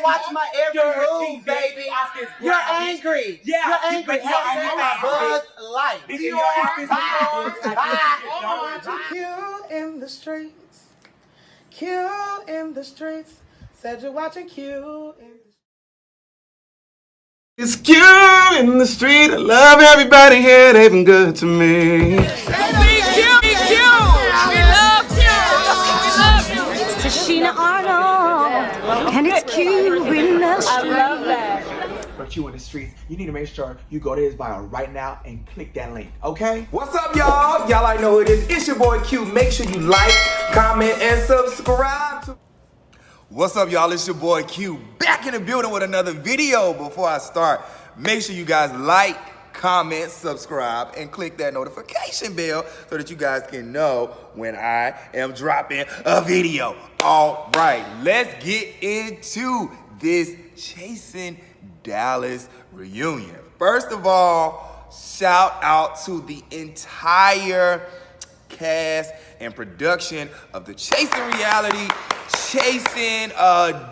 You're watching my every move, baby. You're angry. Yeah. You're angry. Hashtag my Buzz Life. Q in the streets. Q in the streets. Said you're watching Q in the It's Q in the street. I love everybody here. They've been good to me. Tashina Arnold, and it's Q in the street. I love that. For Q in the streets, you need to make sure you go to his bio right now and click that link, okay? What's up, y'all? Y'all already know who it is. It's your boy Q. Make sure you like, comment, and subscribe to... What's up, y'all? It's your boy Q, back in the building with another video. Before I start, make sure you guys like, comment, subscribe, and click that notification bell so that you guys can know when I am dropping a video. All right, let's get into this Chasing Dallas reunion. First of all, shout out to the entire cast and production of the Chasing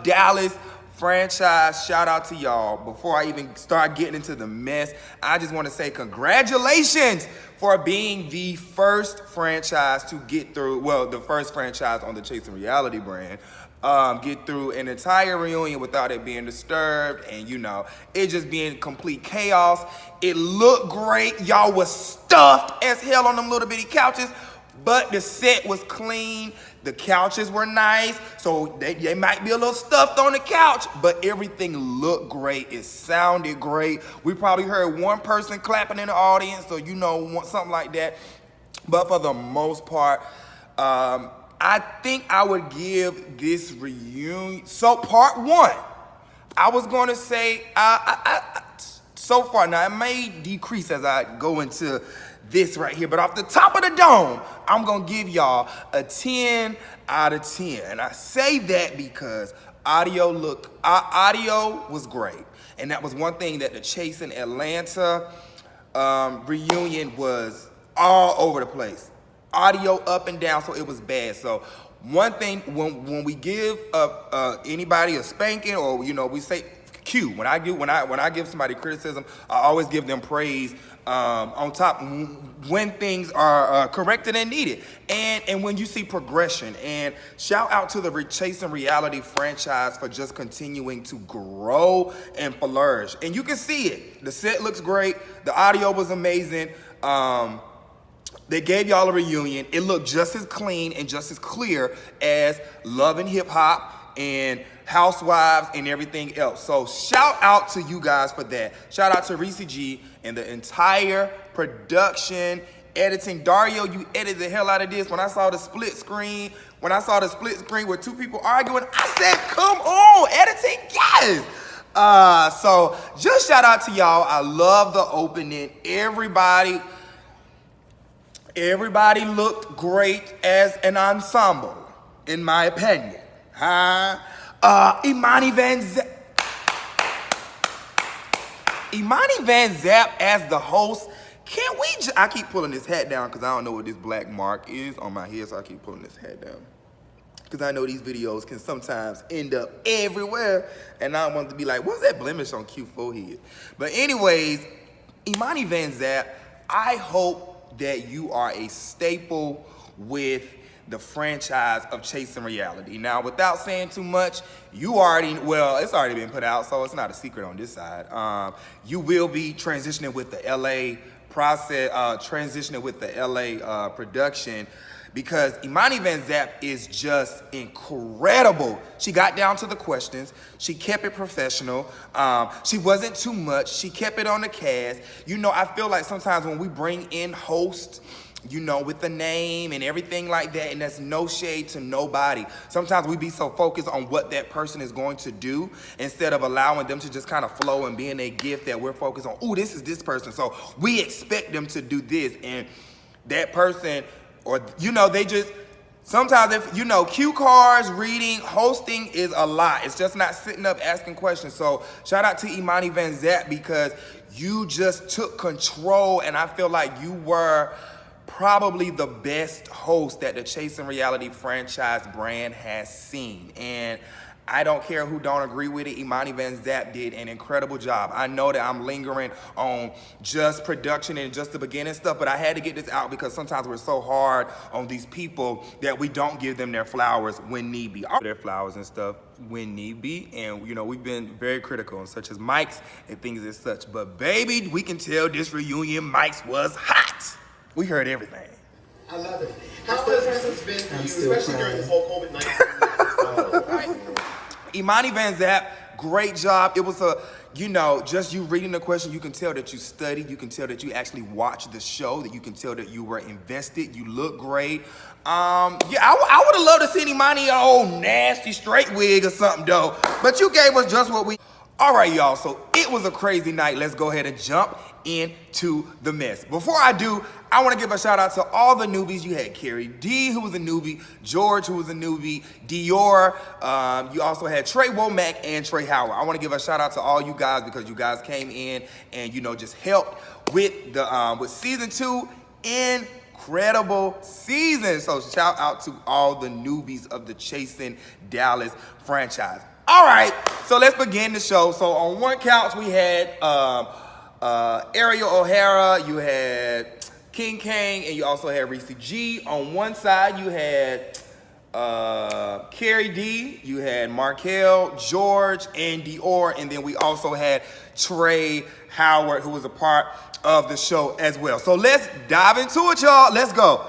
Dallas franchise. Shout out to y'all. Before I even start getting into the mess, I just want to say congratulations for being the first franchise to get through, well, the first franchise on the Chasing Reality brand, get through an entire reunion without it being disturbed and, you know, it just being complete chaos. It looked great. Y'all was stuffed as hell on them little bitty couches, but the set was clean. The couches were nice, so they might be a little stuffed on the couch, but everything looked great. It sounded great. We probably heard one person clapping in the audience, so you know, something like that. But for the most part, I think I would give this reunion, so part one, I was going to say, so far, now it may decrease as I go into this right here, but off the top of the dome, I'm gonna give y'all a 10 out of 10. And I say that because audio was great. And that was one thing that the Chasing Atlanta reunion was all over the place. Audio up and down, so it was bad. So one thing, when we give anybody a spanking, or you know, we say Q, when I give somebody criticism, I always give them praise on top when things are corrected and needed, and when you see progression. And shout out to the Chasing Reality franchise for just continuing to grow and flourish. And you can see it. The set looks great. The audio was amazing. They gave y'all a reunion. It looked just as clean and just as clear as Love and Hip Hop and Housewives and everything else. So shout out to you guys for that. Shout out to Ricci G and the entire production, editing. Dario, you edited the hell out of this. When I saw the split screen with two people arguing, I said, come on, editing, yes. So just shout out to y'all. I love the opening. Everybody looked great as an ensemble, in my opinion. Imani Vanzap as the host. Can we I keep pulling this hat down because I don't know what this black mark is on my head, so I keep pulling this hat down. Because I know these videos can sometimes end up everywhere, and I want to be like, what's that blemish on Q forehead? But anyways, Imani Vanzap, I hope that you are a staple with the franchise of Chasing Reality. Now, without saying too much, it's already been put out, so it's not a secret on this side. You will be transitioning with the LA process, transitioning with the LA production, because Imani Vanzap is just incredible. She got down to the questions. She kept it professional. She wasn't too much. She kept it on the cast. You know, I feel like sometimes when we bring in hosts, you know, with the name and everything like that, and that's no shade to nobody. Sometimes we be so focused on what that person is going to do instead of allowing them to just kind of flow and be in a gift that we're focused on. Oh, this is this person, so we expect them to do this. And that person, or, you know, they just, sometimes if, you know, cue cards, reading, hosting is a lot. It's just not sitting up asking questions. So shout out to Imani Vanzap because you just took control, and I feel like you were probably the best host that the Chasing Reality franchise brand has seen. And I don't care who don't agree with it. Imani Vanzap did an incredible job. I know that I'm lingering on just production and just the beginning stuff, but I had to get this out because sometimes we're so hard on these people that we don't give them their flowers when need be. Their flowers and stuff when need be. And you know, we've been very critical, such as mics and things as such. But baby, we can tell this reunion mics was hot. We heard everything. I love it. How has this been for you, especially during this whole COVID-19? Imani Vanzap, great job. It was just you reading the question, you can tell that you studied, you can tell that you actually watched the show, that you can tell that you were invested, you look great. I would have loved to see Imani in an old nasty straight wig or something though, but you gave us just what we... All right, y'all, so it was a crazy night. Let's go ahead and jump into the mess. Before I do, I want to give a shout out to all the newbies. You had Carrie D, who was a newbie, George, who was a newbie, Dior. You also had Trey Womack and Trey Howard. I want to give a shout out to all you guys because you guys came in and just helped with the with season 2. Incredible season. So shout out to all the newbies of the Chasing Dallas franchise. All right, so let's begin the show. So on one couch we had Ariel O'Hara, you had King Kang, and you also had Ricci G. On one side you had Carrie D, you had Marquel, George, and Dior, and then we also had Trey Howard, who was a part of the show as well. So let's dive into it, y'all. Let's go.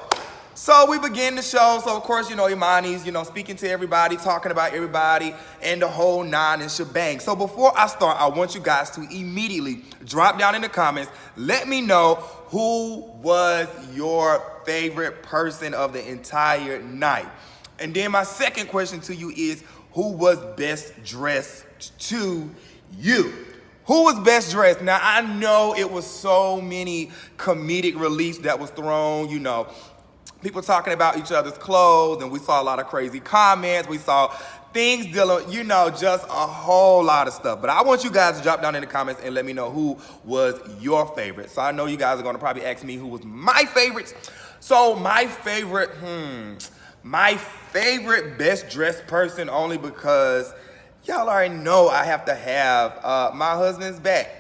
So we begin the show. So of course, Imani's, speaking to everybody, talking about everybody, and the whole nine and shebang. So before I start, I want you guys to immediately drop down in the comments. Let me know who was your favorite person of the entire night. And then my second question to you is, who was best dressed to you? Who was best dressed? Now, I know it was so many comedic reliefs that was thrown, people talking about each other's clothes, and we saw a lot of crazy comments. We saw things dealing, just a whole lot of stuff. But I want you guys to drop down in the comments and let me know who was your favorite. So I know you guys are gonna probably ask me who was my favorites. So my favorite best dressed person, only because y'all already know I have to have my husband's back.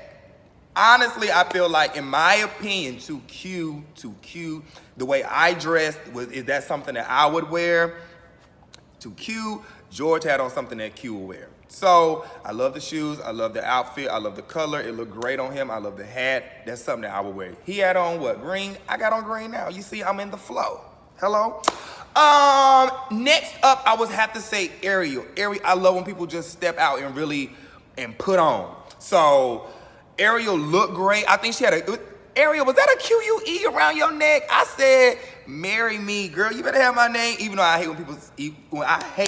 Honestly, I feel like, in my opinion, to Q, the way I dressed, is that something that I would wear? To Q, George had on something that Q would wear. So I love the shoes, I love the outfit, I love the color, it looked great on him, I love the hat. That's something that I would wear. He had on what, green? I got on green now. You see, I'm in the flow. Hello? Next up, I would have to say Ariel. I love when people just step out and really, put on. So Ariel looked great. I think she had Ariel, was that a QUE around your neck? I said, marry me, girl. You better have my name, even though I hate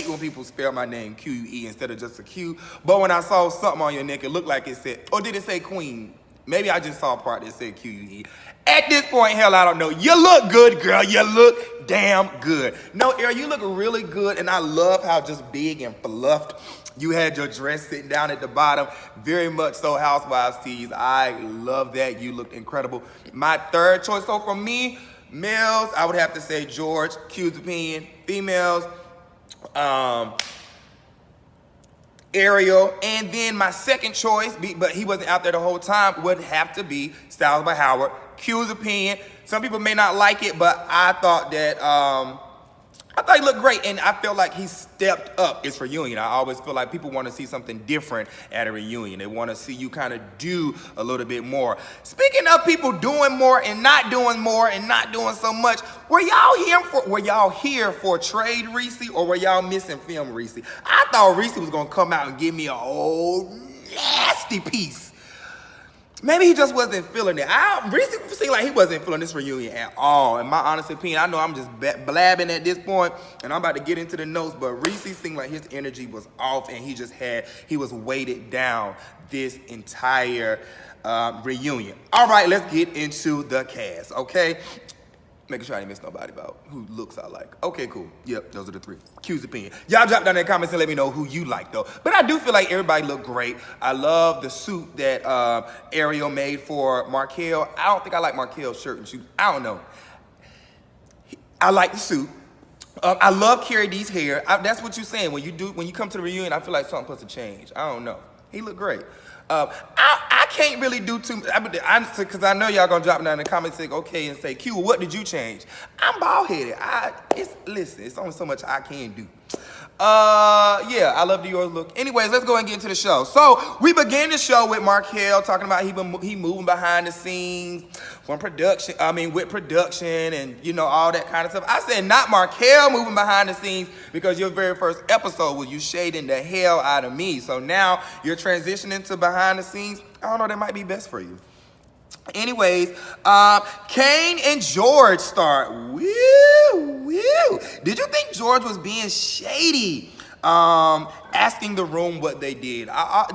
when people spell my name QUE instead of just a Q. But when I saw something on your neck, it looked like it said, or did it say Queen? Maybe I just saw a part that said QUE. At this point, hell, I don't know. You look good, girl. You look damn good. No, Ariel, you look really good, and I love how just big and fluffed you had your dress sitting down at the bottom. Very much so Housewives tees. I love that. You looked incredible. My third choice, so for me, males, I would have to say George, Q's opinion. Females, Ariel. And then my second choice, but he wasn't out there the whole time, would have to be Styles by Howard. Q's opinion. Some people may not like it, but I thought that he looked great, and I felt like he stepped up. It's reunion. I always feel like people want to see something different at a reunion. They want to see you kind of do a little bit more. Speaking of people doing more and not doing so much, were y'all here for trade Ricci, or were y'all missing film Ricci? I thought Ricci was gonna come out and give me a old nasty piece. Maybe he just wasn't feeling it. Ricci seemed like he wasn't feeling this reunion at all. In my honest opinion, I know I'm just blabbing at this point, and I'm about to get into the notes, but Ricci seemed like his energy was off, and he was weighted down this entire reunion. All right, let's get into the cast, okay? Making sure I didn't miss nobody about who looks I like. Okay, cool. Yep, those are the three. Q's opinion. Y'all drop down in the comments and let me know who you like, though. But I do feel like everybody looked great. I love the suit that Ariel made for Marquel. I don't think I like Marquel's shirt and shoes. I don't know. I like the suit. I love Carrie D's hair. That's what you're saying. When you come to the reunion, I feel like something supposed to change. I don't know. He looked great. I can't really do too much, because I know y'all gonna drop down in the comments and say, okay, and say, Q, what did you change? I'm bald-headed. Listen, it's only so much I can do. Yeah, I love Dior's look. Anyways, let's go and get into the show. So we begin the show with Marquel talking about he moving behind the scenes with production and you know all that kind of stuff. I said not Marquel moving behind the scenes because your very first episode was you shading the hell out of me. So now you're transitioning to behind the scenes. I don't know, that might be best for you. Anyways, Kane and George start. Woo. Did you think George was being shady? Asking the room what they did.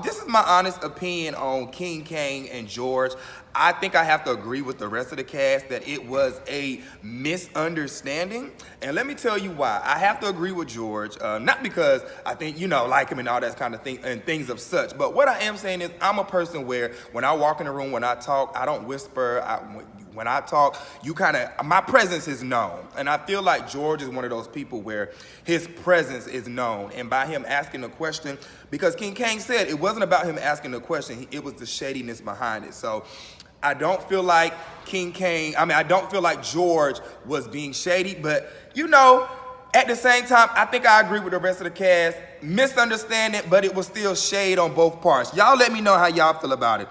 This is my honest opinion on King Kane and George. I think I have to agree with the rest of the cast that it was a misunderstanding. And let me tell you why. I have to agree with George, not because I think, like him and all that kind of thing and things of such. But what I am saying is I'm a person where when I walk in the room, when I talk, I don't whisper. When I talk, my presence is known. And I feel like George is one of those people where his presence is known. And by him asking a question, because King Kane said it wasn't about him asking the question, it was the shadiness behind it. So I don't feel like I don't feel like George was being shady, but at the same time, I think I agree with the rest of the cast. Misunderstanding, but it was still shade on both parts. Y'all let me know how y'all feel about it.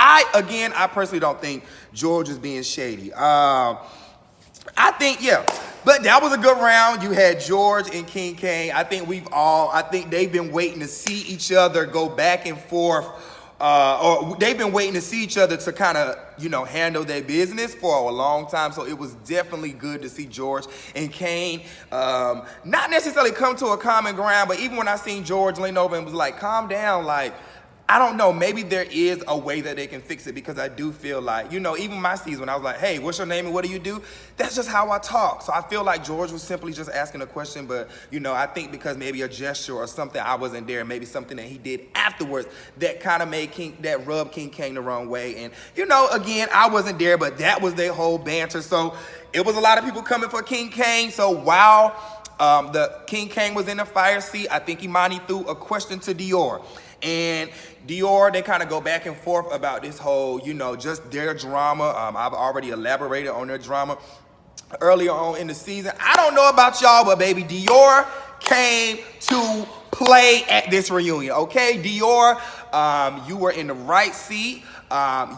I personally don't think George is being shady. I think that was a good round. You had George and King Kane. I think they've been waiting to see each other go back and forth. Or they've been waiting to see each other to kind of, handle their business for a long time. So it was definitely good to see George and Kane not necessarily come to a common ground, but even when I seen George lean over and was like, calm down, like, I don't know, maybe there is a way that they can fix it, because I do feel like, even my season when I was like, hey, what's your name and what do you do? That's just how I talk. So I feel like George was simply just asking a question, but, I think because maybe a gesture or something, I wasn't there, maybe something that he did afterwards that kind of that rubbed King Kane the wrong way. And, again, I wasn't there, but that was their whole banter. So it was a lot of people coming for King Kane. So while the King Kane was in the fire seat, I think Imani threw a question to Dior. And Dior, they kind of go back and forth about this whole, just their drama. I've already elaborated on their drama earlier on in the season. I don't know about y'all, but baby, Dior came to play at this reunion, okay? Dior, you were in the right seat.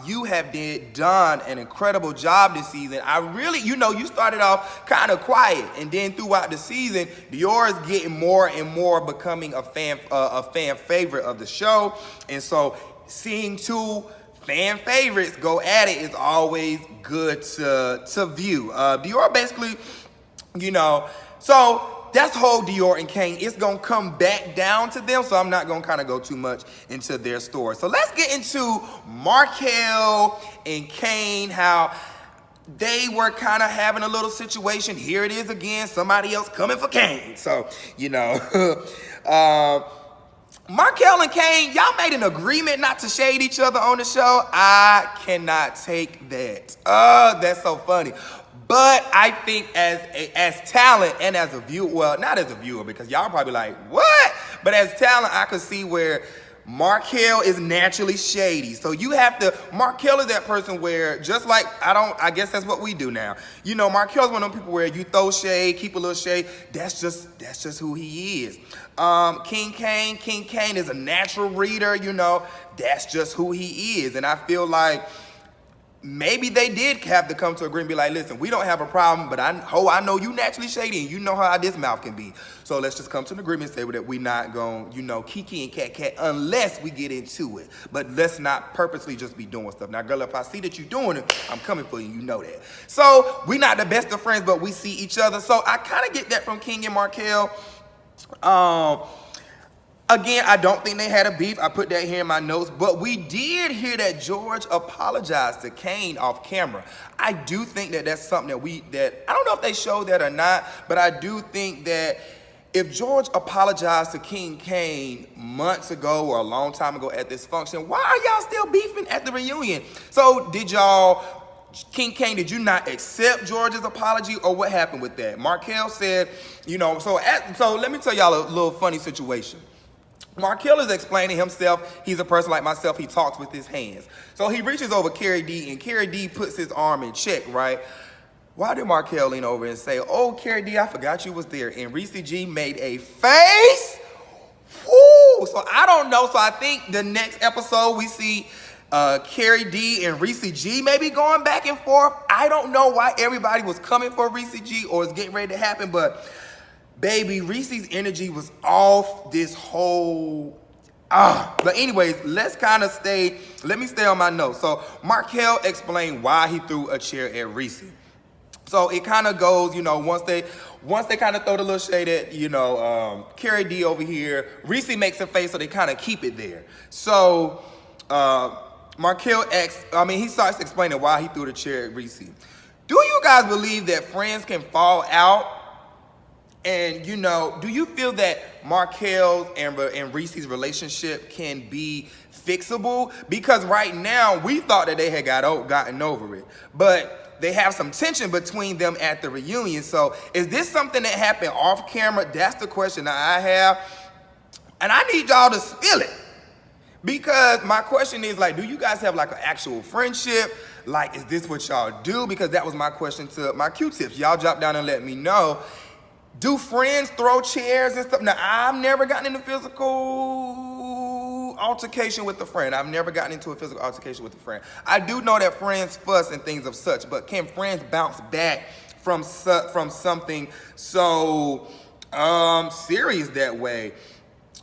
You have done an incredible job this season. I really, you started off kind of quiet, and then throughout the season, Dior is getting more and more becoming a fan favorite of the show. And so seeing two fan favorites go at it is always good to view. Dior basically, so that's whole Dior and Kane. It's going to come back down to them, so I'm not going to kind of go too much into their story. So let's get into Marquel and Kane, how they were kind of having a little situation. Here it is again, somebody else coming for Kane. So, Marquel and Kane, y'all made an agreement not to shade each other on the show. I cannot take that. That's so funny. But I think as talent and as a viewer, well, not as a viewer, because y'all probably like, what? But as talent, I could see where Marquel is naturally shady. So you have to, Marquel is that person where, just like, I guess that's what we do now. Marquel's one of them people where you throw shade, keep a little shade. That's just who he is. King Kane is a natural reader, that's just who he is. And I feel like maybe they did have to come to agreement and be like, listen, we don't have a problem, but I know you naturally shady and you know how this mouth can be. So let's just come to an agreement and say that we're not going, kiki and cat unless we get into it. But let's not purposely just be doing stuff. Now, girl, if I see that you're doing it, I'm coming for you. You know that. So we're not the best of friends, but we see each other. So I kind of get that from King and Marquel. Again, I don't think they had a beef. I put that here in my notes. But we did hear that George apologized to Kane off camera. I do think that that's something that I don't know if they showed that or not, but I do think that if George apologized to King Kane months ago or a long time ago at this function, why are y'all still beefing at the reunion? So did y'all King Kane, did you not accept George's apology, or what happened with that? Marquel said, you know, so let me tell y'all a little funny situation. Marquel is explaining himself. He's a person like myself. He talks with his hands. So he reaches over Carrie D, and Carrie D puts his arm in check, right? Why did Marquel lean over and say, oh, Carrie D, I forgot you was there? And Ricci G made a face. Woo! So I don't know. So I think the next episode we see Carrie D and Ricci G maybe going back and forth. I don't know why everybody was coming for Ricci G or is getting ready to happen, but baby, Ricci's energy was off this whole, But anyways, let me stay on my notes. So Marquel explained why he threw a chair at Ricci. So it kind of goes, you know, once they kind of throw the little shade at, you know, Carrie D over here, Ricci makes a face, so they kind of keep it there. So Marquel he starts explaining why he threw the chair at Ricci. Do you guys believe that friends can fall out? And, you know, do you feel that Marquel's and Ricci's relationship can be fixable? Because right now, we thought that they had gotten over it. But they have some tension between them at the reunion. So is this something that happened off camera? That's the question that I have. And I need y'all to spill it. Because my question is, like, do you guys have like an actual friendship? Like, is this what y'all do? Because that was my question to my Q-tips. Y'all drop down and let me know. Do friends throw chairs and stuff? Now, I've never gotten into physical altercation with a friend. I've never gotten into a physical altercation with a friend. I do know that friends fuss and things of such, but can friends bounce back from something so serious that way?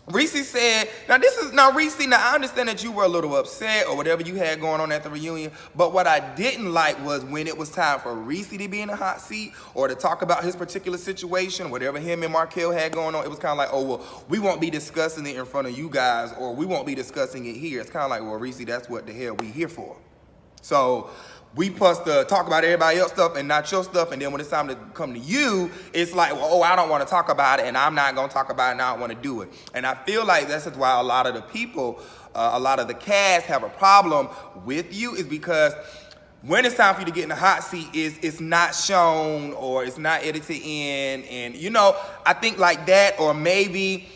Ricci said, Ricci, I understand that you were a little upset or whatever you had going on at the reunion, but what I didn't like was when it was time for Ricci to be in the hot seat or to talk about his particular situation, whatever him and Marquel had going on, it was kind of like, oh, well, we won't be discussing it in front of you guys, or we won't be discussing it here. It's kind of like, well, Ricci, that's what the hell we here for. So we supposed to talk about everybody else's stuff and not your stuff, and then when it's time to come to you, it's like, well, oh, I don't want to talk about it, and I'm not going to talk about it, and I don't want to do it. And I feel like that's why a lot of the people, a lot of the cast have a problem with you, is because when it's time for you to get in the hot seat, it's not shown or it's not edited in, and, you know, I think like that, or maybe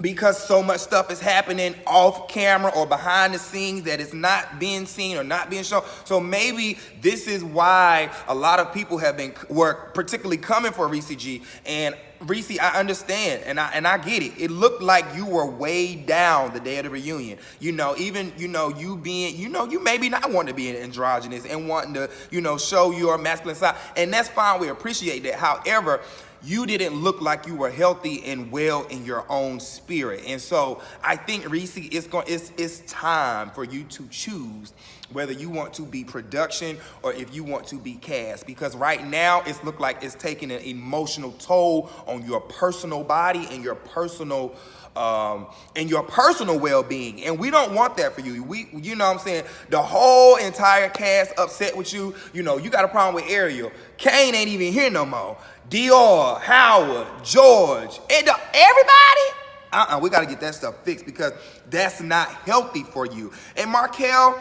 because so much stuff is happening off camera or behind the scenes that it's not being seen or not being shown. So maybe this is why a lot of people were particularly coming for Ricci G. And Ricci, I understand, and I get it. It looked like you were way down the day of the reunion. You know, even, you know, you being, you know, you maybe not wanting to be androgynous and wanting to, you know, show your masculine side. And that's fine. We appreciate that. However, you didn't look like you were healthy and well in your own spirit. And so I think, Ricci, it's time for you to choose whether you want to be production or if you want to be cast. Because right now, it's looked like it's taking an emotional toll on your personal body and your personal well-being. And we don't want that for you. You know what I'm saying? The whole entire cast upset with you. You know, you got a problem with Ariel. Kane ain't even here no more. Dior, Howard, George, and everybody? We got to get that stuff fixed because that's not healthy for you. And Marquel,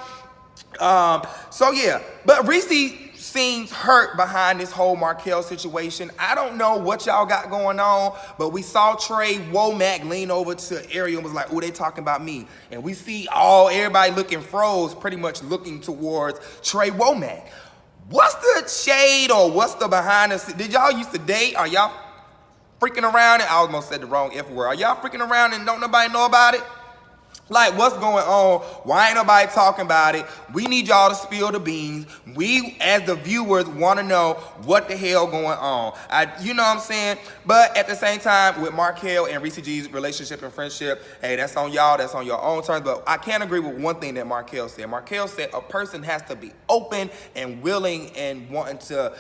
so yeah. But Ricci seems hurt behind this whole Marquel situation. I don't know what y'all got going on, but we saw Trey Womack lean over to Ariel and was like, oh, they talking about me. And we see everybody looking froze, pretty much looking towards Trey Womack. What's the shade or what's the behind the scenes? Did y'all used to date? Are y'all freaking around? I almost said the wrong F word. Are y'all freaking around and don't nobody know about it? Like, what's going on? Why ain't nobody talking about it? We need y'all to spill the beans. We, as the viewers, want to know what the hell going on. You know what I'm saying? But at the same time, with Marquel and Ricci G's relationship and friendship, hey, that's on y'all. That's on your own terms. But I can't agree with one thing that Marquel said. Marquel said a person has to be open and willing and wanting to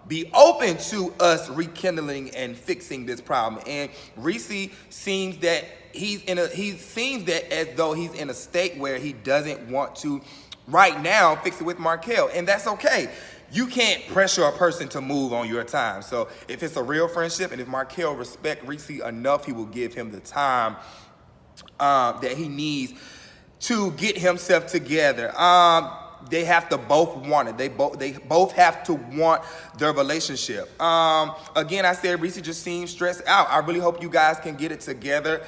be open to us rekindling and fixing this problem. And Ricci seems that he seems that as though he's in a state where he doesn't want to right now fix it with Marquel, and that's okay. You can't pressure a person to move on your time. So if it's a real friendship and if Marquel respects Ricci enough, he will give him the time that he needs to get himself together. they have to both want it. They both have to want their relationship. Again, I said Ricci just seems stressed out. I really hope you guys can get it together.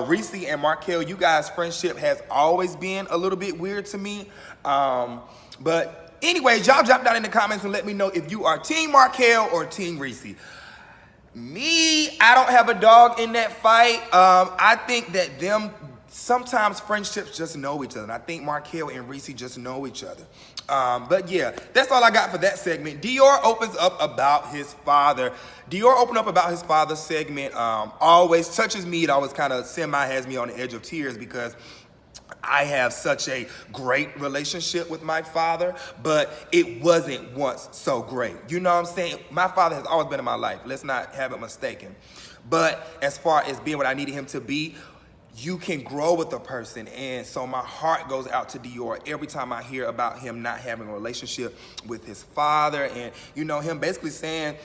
Ricci and Marquel, you guys' friendship has always been a little bit weird to me. But anyways, y'all drop down in the comments and let me know if you are Team Marquel or Team Ricci. Me, I don't have a dog in that fight. I think that sometimes friendships just know each other. And I think Marquel and Ricci just know each other. But yeah, that's all I got for that segment. Dior opens up about his father. Dior opened up about his father's segment. Always touches me. It always kind of has me on the edge of tears because I have such a great relationship with my father, but it wasn't once so great. You know what I'm saying? My father has always been in my life. Let's not have it mistaken. But as far as being what I needed him to be, you can grow with a person. And so my heart goes out to Dior every time I hear about him not having a relationship with his father. And, you know, him basically saying,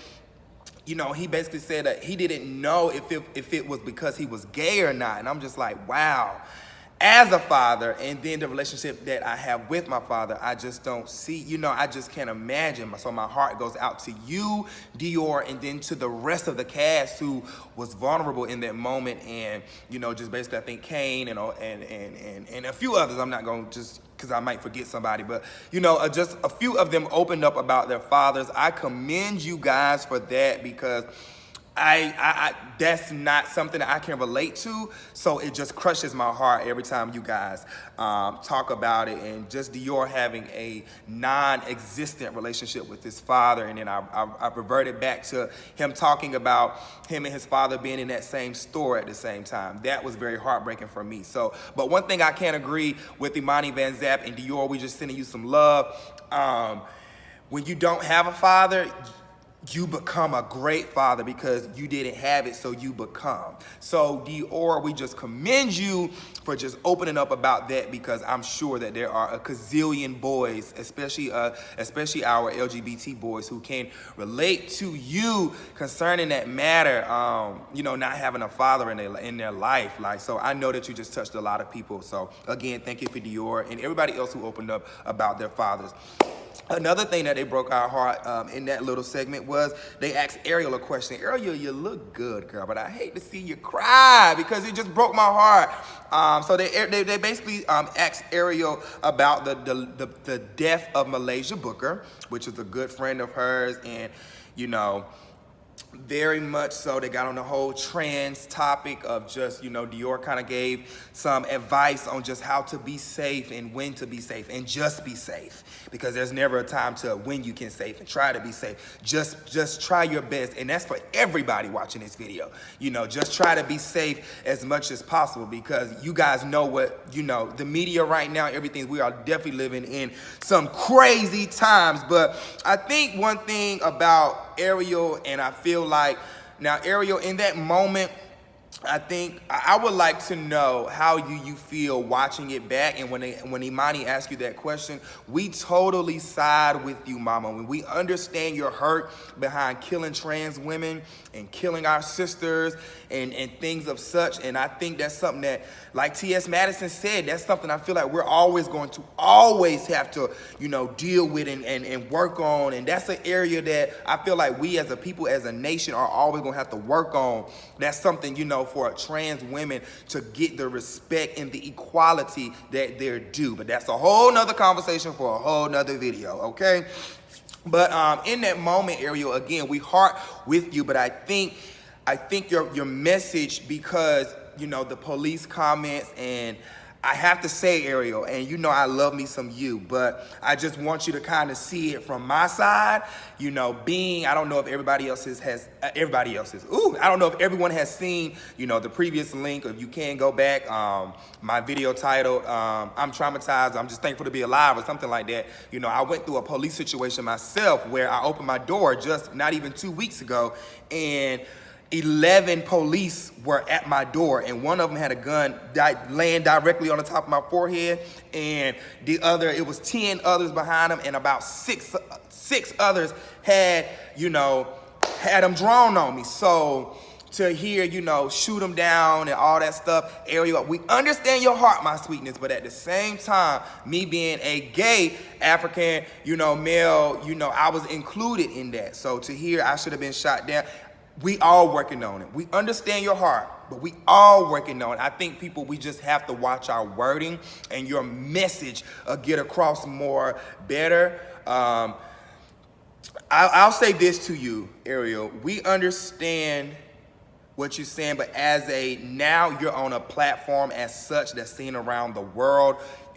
you know, he basically said that he didn't know if it was because he was gay or not. And I'm just like, wow. As a father, and then the relationship that I have with my father, I just don't see, you know, I just can't imagine. So my heart goes out to you, Dior, and then to the rest of the cast who was vulnerable in that moment. And, you know, just basically I think Kane and a few others, I'm not going to just, because I might forget somebody, but, you know, just a few of them opened up about their fathers. I commend you guys for that because I that's not something that I can relate to, so it just crushes my heart every time you guys talk about it. And just Dior having a non-existent relationship with his father, and then I reverted back to him talking about him and his father being in that same store at the same time. That was very heartbreaking for me. So, but one thing I can't agree with Imani, Vanzap, and Dior, we just sending you some love. When you don't have a father, you become a great father because you didn't have it, so you become. So Dior, we just commend you for just opening up about that, because I'm sure that there are a gazillion boys, especially our LGBT boys, who can relate to you concerning that matter. You know, not having a father in their life. Like, so I know that you just touched a lot of people. So again, thank you for Dior and everybody else who opened up about their fathers. Another thing that they broke our heart in that little segment was they asked Ariel a question. Ariel, you look good, girl, but I hate to see you cry because it just broke my heart. So they basically asked Ariel about the death of Malaysia Booker, which is a good friend of hers, and, you know, very much so they got on the whole trans topic of just, you know, Dior kind of gave some advice on just how to be safe and when to be safe and just be safe, because there's never a time to when you can safe and try to be safe. Just try your best, and that's for everybody watching this video. You know, just try to be safe as much as possible, because you guys know what, you know, the media right now, everything, we are definitely living in some crazy times. But I think one thing about Ariel, and I feel like now Ariel, in that moment, I think I would like to know how you feel watching it back. And when Imani asked you that question, we totally side with you, mama. When we understand your hurt behind killing trans women and killing our sisters and things of such. And I think that's something that, like T.S. Madison said, that's something I feel like we're always going to have to, you know, deal with and work on. And that's an area that I feel like we as a people, as a nation, are always going to have to work on. That's something, you know, for trans women to get the respect and the equality that they're due. But that's a whole nother conversation for a whole nother video, okay? But in that moment, Ariel, again, we heart with you, but I think your message, because, you know, the police comments, and I have to say, Ariel, and you know I love me some you, but I just want you to kind of see it from my side, you know, I don't know if everybody else's, I don't know if everyone has seen, you know, the previous link, or if you can go back, my video titled, I'm traumatized, I'm just thankful to be alive, or something like that. You know, I went through a police situation myself where I opened my door just not even 2 weeks ago, and 11 police were at my door, and one of them had a gun laying directly on the top of my forehead, and the other, it was 10 others behind them, and about six others had them drawn on me. So to hear, you know, shoot them down and all that stuff. Ariel, we understand your heart, my sweetness, but at the same time, me being a gay African, you know, male, you know, I was included in that. So to hear I should have been shot down, we all working on it. We understand your heart, but we all working on it. I think people, we just have to watch our wording and your message get across more better. I'll say this to you, Ariel. We understand what you're saying, but now you're on a platform as such that's seen around the world.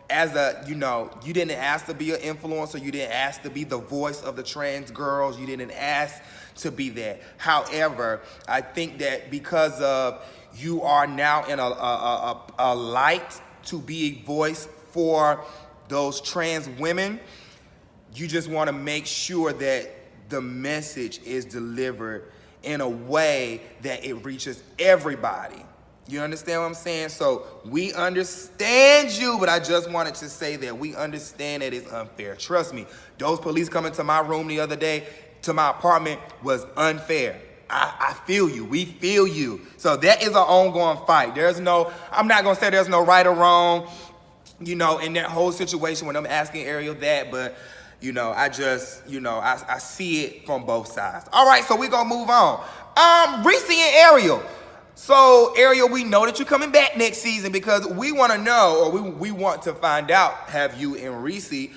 As a, you know, you didn't ask to be an influencer. You didn't ask to be the voice of the trans girls. You didn't ask to be that. However, I think that because of you are now in a light to be a voice for those trans women, you just want to make sure that the message is delivered in a way that it reaches everybody. You understand what I'm saying? So we understand you, but I just wanted to say that we understand that it's unfair. Trust me, those police coming to my room the other day, to my apartment, was unfair. I feel you. We feel you. So that is an ongoing fight. I'm not going to say there's no right or wrong, you know, in that whole situation when I'm asking Ariel that, but you know, I just, you know, I see it from both sides. All right, so we're going to move on. Ricci and Ariel. So, Ariel, we know that you're coming back next season because we want to know, or we want to find out, have you and Ricci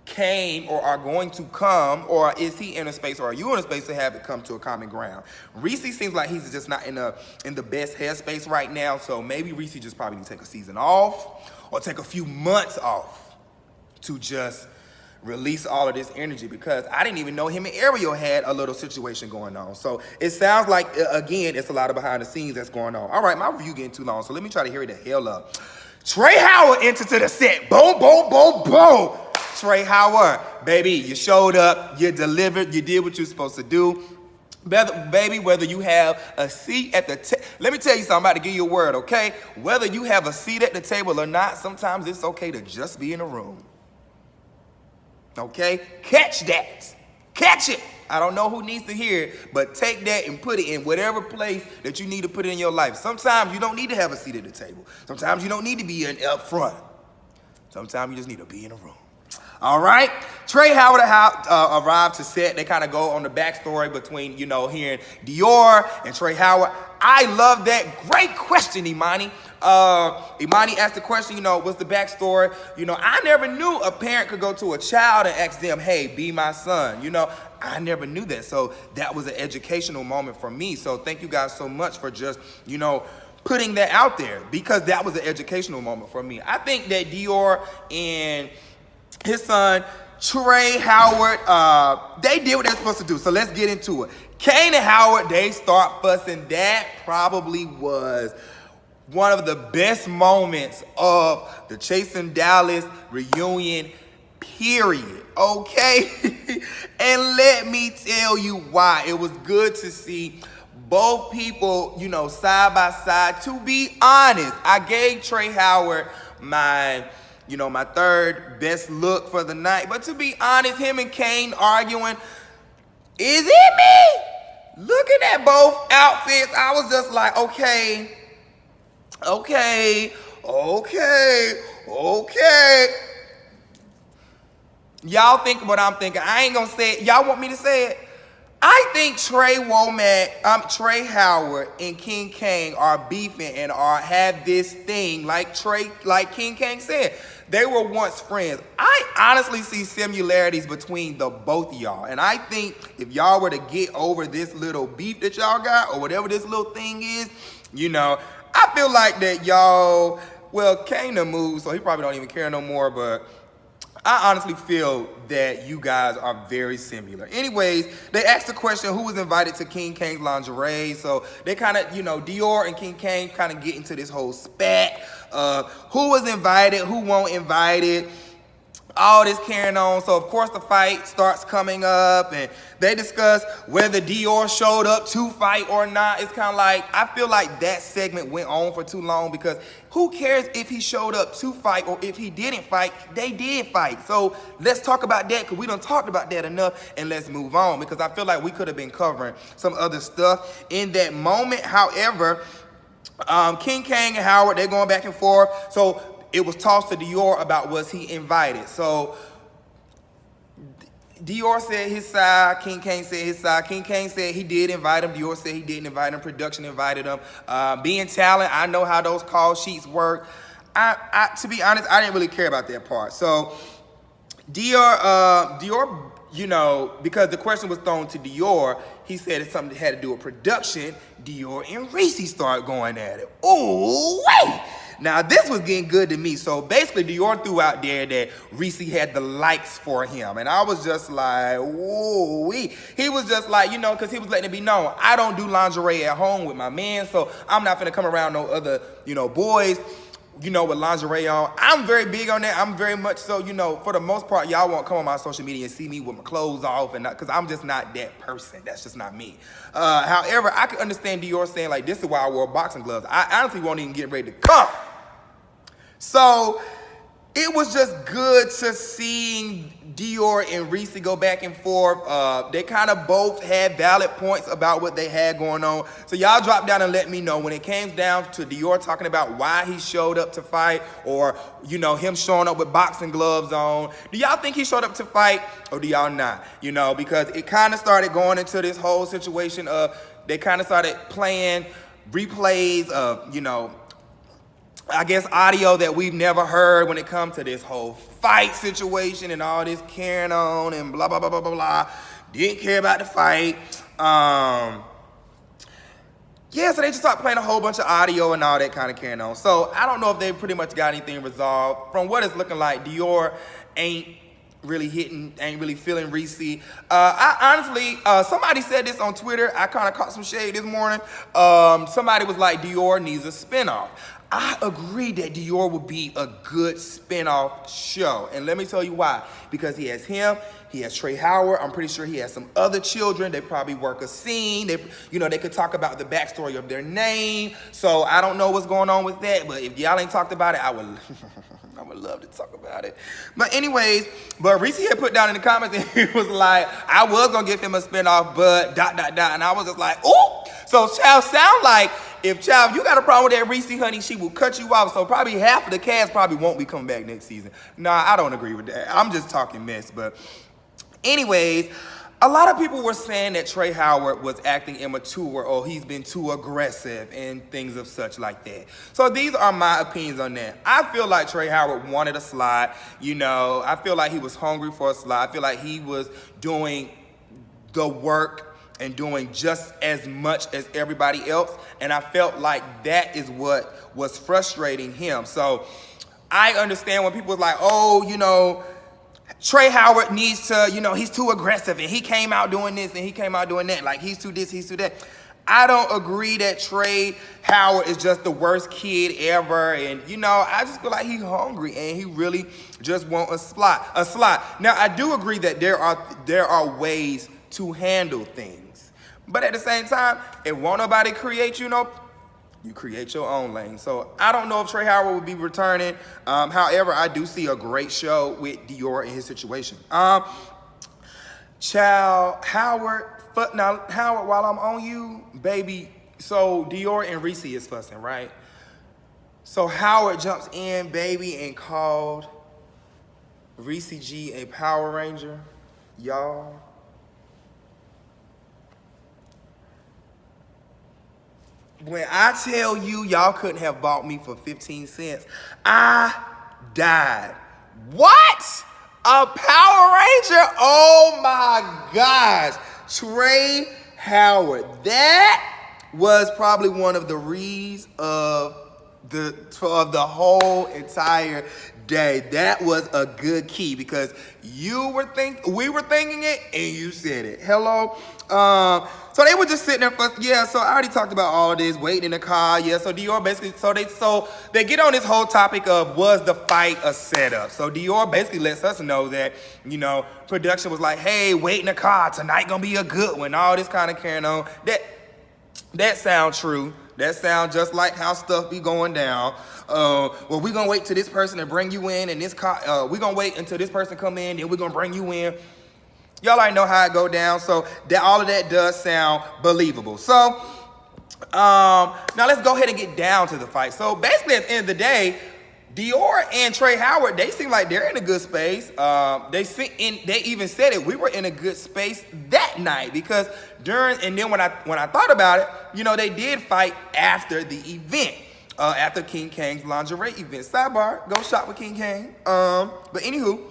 came or are going to come, or is he in a space, or are you in a space to have it come to a common ground? Ricci seems like he's just not in the best headspace right now, so maybe Ricci just probably need to take a season off or take a few months off to just release all of this energy, because I didn't even know him and Ariel had a little situation going on. So it sounds like, again, it's a lot of behind the scenes that's going on. All right, my review getting too long, so let me try to hurry the hell up. Trey Howard entered to the set. Boom, boom, boom, boom. Trey Howard, baby, you showed up, you delivered, you did what you're supposed to do. Whether you have a seat at the table, let me tell you something, I'm about to give you a word, okay? Whether you have a seat at the table or not, sometimes it's okay to just be in a room. Okay? Catch that. Catch it. I don't know who needs to hear it, but take that and put it in whatever place that you need to put it in your life. Sometimes you don't need to have a seat at the table. Sometimes you don't need to be up front. Sometimes you just need to be in a room. All right? Trey Howard arrived to set. They kind of go on the backstory between, you know, hearing Dior and Trey Howard. I love that. Great question, Imani. Imani asked the question, you know, what's the backstory? You know, I never knew a parent could go to a child and ask them, hey, be my son. You know, I never knew that. So that was an educational moment for me. So thank you guys so much for just, you know, putting that out there, because that was an educational moment for me. I think that Dior and his son, Trey Howard, they did what they're supposed to do. So let's get into it. Kane and Howard, they start fussing. That probably was one of the best moments of the Chasing Dallas reunion, period. Okay? And let me tell you why. It was good to see both people, you know, side by side. To be honest, I gave Trey Howard my third best look for the night. But to be honest, him and Kane arguing, is it me? Looking at both outfits, I was just like, okay. Y'all think what I'm thinking. I ain't gonna say it. Y'all want me to say it? I think Trey Howard and King Kane are beefing and have this thing like King Kane said. They were once friends. I honestly see similarities between the both of y'all. And I think if y'all were to get over this little beef that y'all got, or whatever this little thing is, you know, I feel like that y'all, well, Kane done moved, so he probably don't even care no more, but I honestly feel that you guys are very similar. Anyways, they asked the question, who was invited to King Kane's lingerie? So they kind of, you know, Dior and King Kane kind of get into this whole spat. Who was invited, who won't invited. all this carrying on. So of course the fight starts coming up and they discuss whether Dior showed up to fight or not. It's kind of like, I feel like that segment went on for too long because who cares if he showed up to fight or if he didn't fight? They did fight. So let's talk about that because we done talked about that enough, and let's move on because I feel like we could have been covering some other stuff in that moment. However, King Kang and Howard, they're going back and forth. So it was tossed to Dior about was he invited. So Dior said his side, King Kang said his side. King Kang said he did invite him. Dior said he didn't invite him. Production invited him. Being talent, I know how those call sheets work. To be honest, I didn't really care about that part. So Dior, you know, because the question was thrown to Dior, he said it's something that had to do with production. Dior and Ricci started going at it. Ooh, wait! Now, this was getting good to me. So basically, Dior threw out there that Ricci had the likes for him. And I was just like, whoa. He was just like, you know, because he was letting it be known, I don't do lingerie at home with my man, so I'm not going to come around no other, you know, boys, you know, with lingerie on. I'm very big on that. I'm very much so, you know, for the most part, y'all won't come on my social media and see me with my clothes off, and because I'm just not that person. That's just not me. However, I can understand Dior saying, like, this is why I wore boxing gloves. I honestly won't even get ready to come. So it was just good to see Dior and Ricci go back and forth. They kind of both had valid points about what they had going on. So y'all drop down and let me know when it came down to Dior talking about why he showed up to fight, or, you know, him showing up with boxing gloves on. Do y'all think he showed up to fight, or do y'all not? You know, because it kind of started going into this whole situation of they kind of started playing replays of, you know, I guess audio that we've never heard when it comes to this whole fight situation and all this carrying on and blah, blah, blah, blah, blah, blah. Didn't care about the fight. Yeah, so they just started playing a whole bunch of audio and all that kind of carrying on. So I don't know if they pretty much got anything resolved. From what it's looking like, Dior ain't really feeling Ricci. I honestly, somebody said this on Twitter. I kind of caught some shade this morning. Somebody was like, Dior needs a spinoff. I agree that Dior would be a good spinoff show. And let me tell you why. Because he has him, he has Trey Howard. I'm pretty sure he has some other children. They probably work a scene. They could talk about the backstory of their name. So I don't know what's going on with that. But if y'all ain't talked about it, I would love to talk about it. But anyways, Ricci had put down in the comments and he was like, I was going to give him a spinoff, but ... And I was just like, ooh. So Chow sound like, if Chow, you got a problem with that Ricci, honey, she will cut you off. So probably half of the cast probably won't be coming back next season. Nah, I don't agree with that. I'm just talking mess. But anyways, a lot of people were saying that Trey Howard was acting immature or he's been too aggressive and things of such like that. So these are my opinions on that. I feel like Trey Howard wanted a slot. You know, I feel like he was hungry for a slot. I feel like he was doing the work and doing just as much as everybody else. And I felt like that is what was frustrating him. So I understand when people was like, oh, you know, Trey Howard needs to, you know, he's too aggressive and he came out doing this and he came out doing that. Like he's too this, he's too that. I don't agree that Trey Howard is just the worst kid ever. And, you know, I just feel like he's hungry and he really just wants a slot. Now, I do agree that there are ways to handle things. But at the same time, if won't nobody create, you know, you create your own lane. So I don't know if Trey Howard will be returning. However, I do see a great show with Dior in his situation. Howard, while I'm on you, baby, so Dior and Ricci is fussing, right? So Howard jumps in, baby, and called Ricci G a Power Ranger. Y'all. When I tell you y'all couldn't have bought me for 15 cents, I died. What? A Power Ranger? Oh my gosh. Trey Howard. That was probably one of the reads of for the whole entire day. That was a good key because we were thinking it, and you said it. Hello. So they were just sitting there so I already talked about all of this, waiting in the car. Yeah, so Dior basically, so they get on this whole topic of, was the fight a setup? So Dior basically lets us know that, production was like, hey, wait in the car, tonight gonna be a good one, all this kind of carrying on. That sounds true. That sounds just like how stuff be going down. Well, we gonna wait till this person to bring you in, and this car, we gonna wait until this person come in, then we gonna bring you in. Y'all already know how it go down, so that all of that does sound believable. So, now let's go ahead and get down to the fight. So basically, at the end of the day, Dior and Trey Howard, they seem like they're in a good space. They even said it. We were in a good space that night because and then when I thought about it, they did fight after the event, after King Kang's lingerie event. Sidebar, go shop with King Kang. But anywho,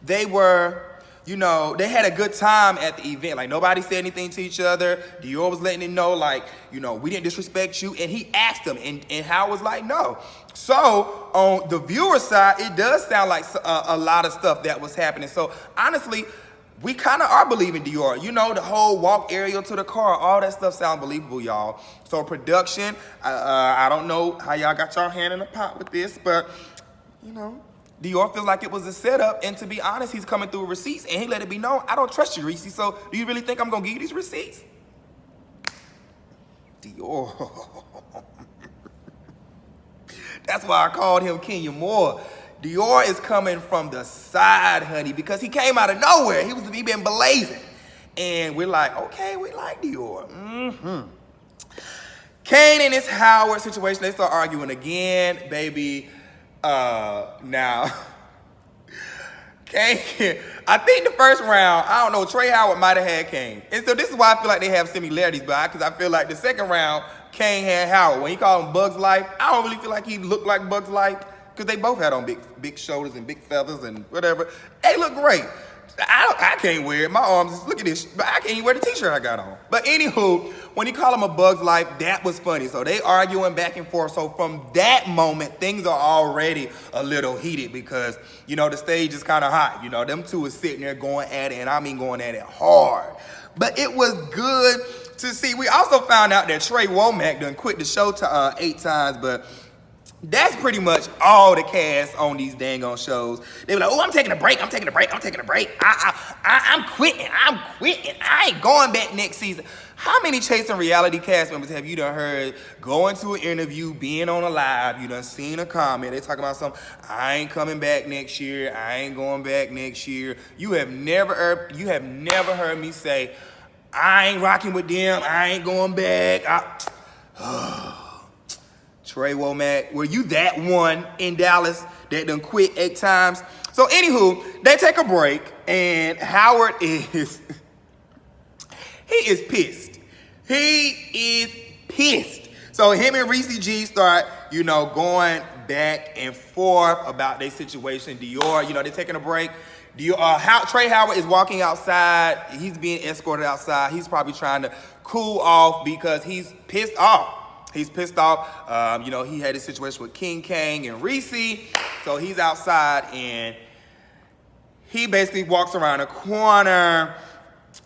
they were. They had a good time at the event. Like, nobody said anything to each other. Dior was letting it know, like, we didn't disrespect you. And he asked him, and Howard was like, no. So, on the viewer side, it does sound like a lot of stuff that was happening. So, honestly, we kind of are believing Dior. The whole walk area to the car, all that stuff sounds believable, y'all. So, production, I don't know how y'all got y'all hand in the pot with this, but, Dior feels like it was a setup, and to be honest, he's coming through with receipts, and he let it be known, I don't trust you, Ricci, so do you really think I'm gonna give you these receipts? Dior. That's why I called him Kenya Moore. Dior is coming from the side, honey, because he came out of nowhere. He been blazing. And we're like, okay, we like Dior. Kane and his Howard situation, they start arguing again, baby. Now, Kane, I think the first round, I don't know, Trey Howard might have had Kane. And so this is why I feel like they have similarities, because I feel like the second round, Kane had Howard. When he called him Bugs Life, I don't really feel like he looked like Bugs Life, because they both had on big shoulders and big feathers and whatever. They look great. I can't wear it. My arms, look at this. But I can't even wear the t-shirt I got on. But anywho, when he called him a Bug's Life, that was funny. So they arguing back and forth. So from that moment, things are already a little heated because, the stage is kind of hot. Them two is sitting there going at it, and I mean going at it hard. But it was good to see. We also found out that Trey Womack done quit the show 8 times, but that's pretty much all the cast on these dang on shows. They were like, oh, I'm taking a break. I'm taking a break. I'm quitting. I ain't going back next season. How many Chasing Reality cast members have you done heard going to an interview, being on a live, you done seen a comment, they talking about something, I ain't coming back next year, I ain't going back next year. You have never heard me say, I ain't rocking with them, I ain't going back. Trey Womack, were you that one in Dallas that done quit 8 times? So anywho, they take a break, and Howard is, he is pissed. He is pissed. So him and Ricci G start, going back and forth about their situation. Dior, they're taking a break. Trey Howard is walking outside. He's being escorted outside. He's probably trying to cool off because he's pissed off. He had a situation with King Kang and Ricci. So he's outside and he basically walks around a corner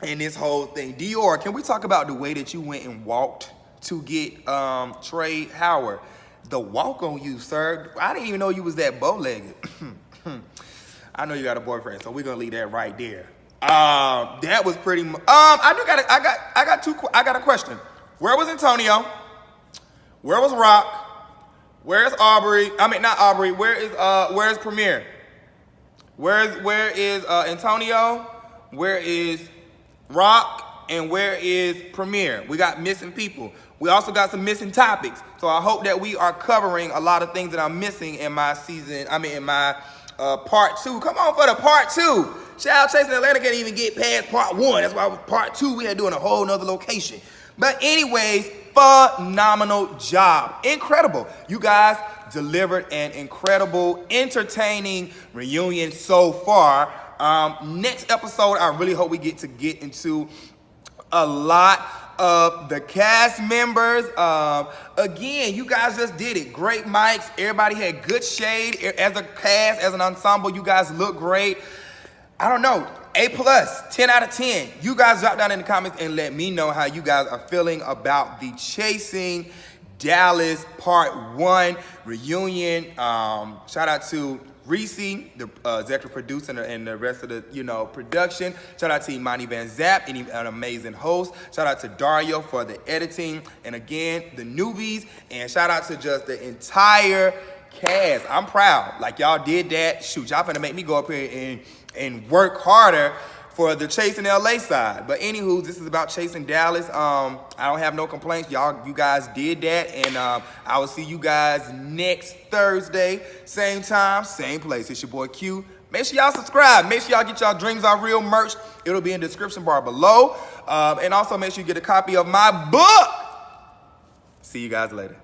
and this whole thing. Dior, can we talk about the way that you went and walked to get Trey Howard? The walk on you, sir. I didn't even know you was that bow-legged. I know you got a boyfriend, so we're gonna leave that right there. That was pretty I got a question. Where was Antonio? Where was Rock? Where's Aubrey? I mean, not Aubrey. Where's Premier? Where is Antonio? Where is Rock? And where is Premier? We got missing people. We also got some missing topics. So I hope that we are covering a lot of things that I'm missing in my part 2. Come on for the part 2. Child Chasing Atlanta can't even get past part 1. That's why part 2 we had doing a whole nother location. But anyways, phenomenal job. Incredible. You guys delivered an incredible, entertaining reunion so far. Next episode, I really hope we get into a lot of the cast members. Again, you guys just did it. Great mics. Everybody had good shade. As a cast, as an ensemble, you guys look great. I don't know. A+, 10 out of 10. You guys drop down in the comments and let me know how you guys are feeling about the Chasing Dallas Part 1 reunion. Shout out to Ricci, the executive producer, and the rest of the production. Shout out to Imani Vanzap, an amazing host. Shout out to Dario for the editing, and again the newbies. And shout out to just the entire cast. I'm proud. Like, y'all did that. Shoot, y'all finna make me go up here and work harder for the Chasing LA side. But anywho, this is about Chasing Dallas. I don't have no complaints. You guys did that. And I will see you guys next Thursday. Same time, same place. It's your boy Q. Make sure y'all subscribe. Make sure y'all get y'all Dreams Are Real merch. It'll be in the description bar below. And also make sure you get a copy of my book. See you guys later.